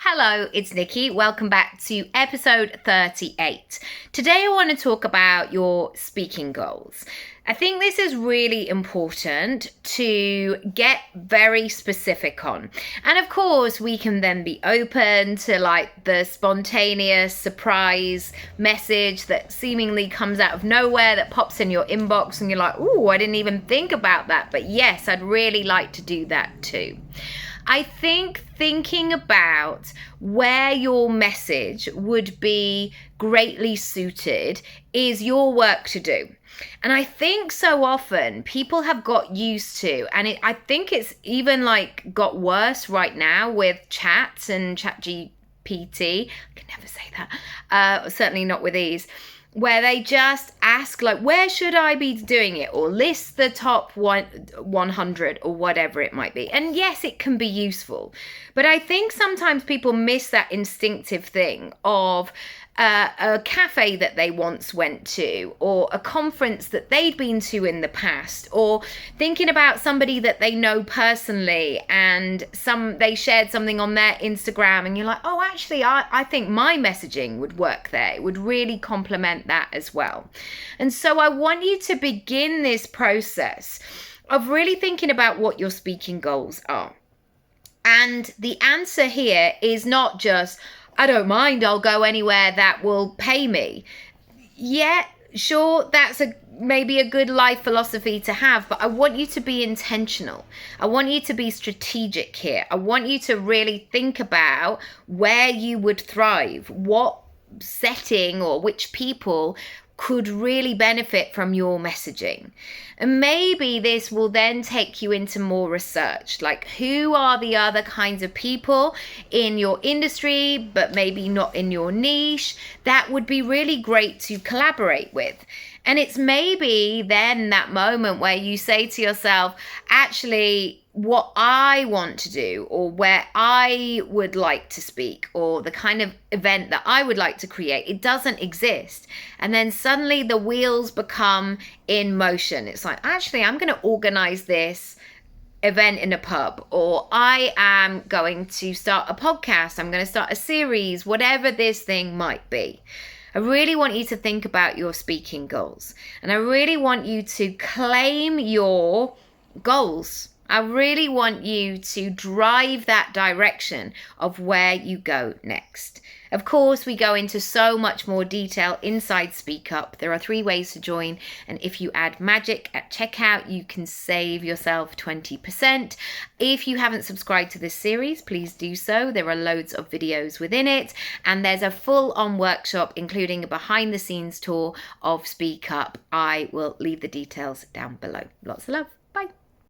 Hello, it's Nikki. Welcome back to episode 38. Today I want to talk about your speaking goals. I think this is really important to get very specific on. And of course, we can then be open to like the spontaneous surprise message that seemingly comes out of nowhere that pops in your inbox and you're like, "Ooh, I didn't even think about that." But yes, I'd really like to do that too. I think thinking about where your message would be greatly suited is your work to do. And I think so often people have got used to, and I think it's even like got worse right now with chats and ChatGPT. I can never say that. Certainly not with these. Where they just ask, like, where should I be doing it? Or list the top 100 or whatever it might be. And yes, it can be useful. But I think sometimes people miss that instinctive thing of a cafe that they once went to, or a conference that they'd been to in the past, or thinking about somebody that they know personally and they shared something on their Instagram and you're like, oh, actually, I think my messaging would work there. It would really complement that as well. And so I want you to begin this process of really thinking about what your speaking goals are. And the answer here is not just, I don't mind, I'll go anywhere that will pay me. Yeah, sure, that's maybe a good life philosophy to have, but I want you to be intentional. I want you to be strategic here. I want you to really think about where you would thrive, what setting or which people could really benefit from your messaging. And maybe this will then take you into more research, like who are the other kinds of people in your industry, but maybe not in your niche, that would be really great to collaborate with. And it's maybe then that moment where you say to yourself, actually, what I want to do, or where I would like to speak, or the kind of event that I would like to create, it doesn't exist. And then suddenly the wheels become in motion. It's like, actually, I'm going to organize this event in a pub, or I am going to start a podcast, I'm going to start a series, whatever this thing might be. I really want you to think about your speaking goals, and I really want you to claim your goals. I really want you to drive that direction of where you go next. Of course, we go into so much more detail inside Speak Up. There are 3 ways to join, and if you add magic at checkout, you can save yourself 20%. If you haven't subscribed to this series, please do so. There are loads of videos within it, and there's a full-on workshop, including a behind-the-scenes tour of Speak Up. I will leave the details down below. Lots of love.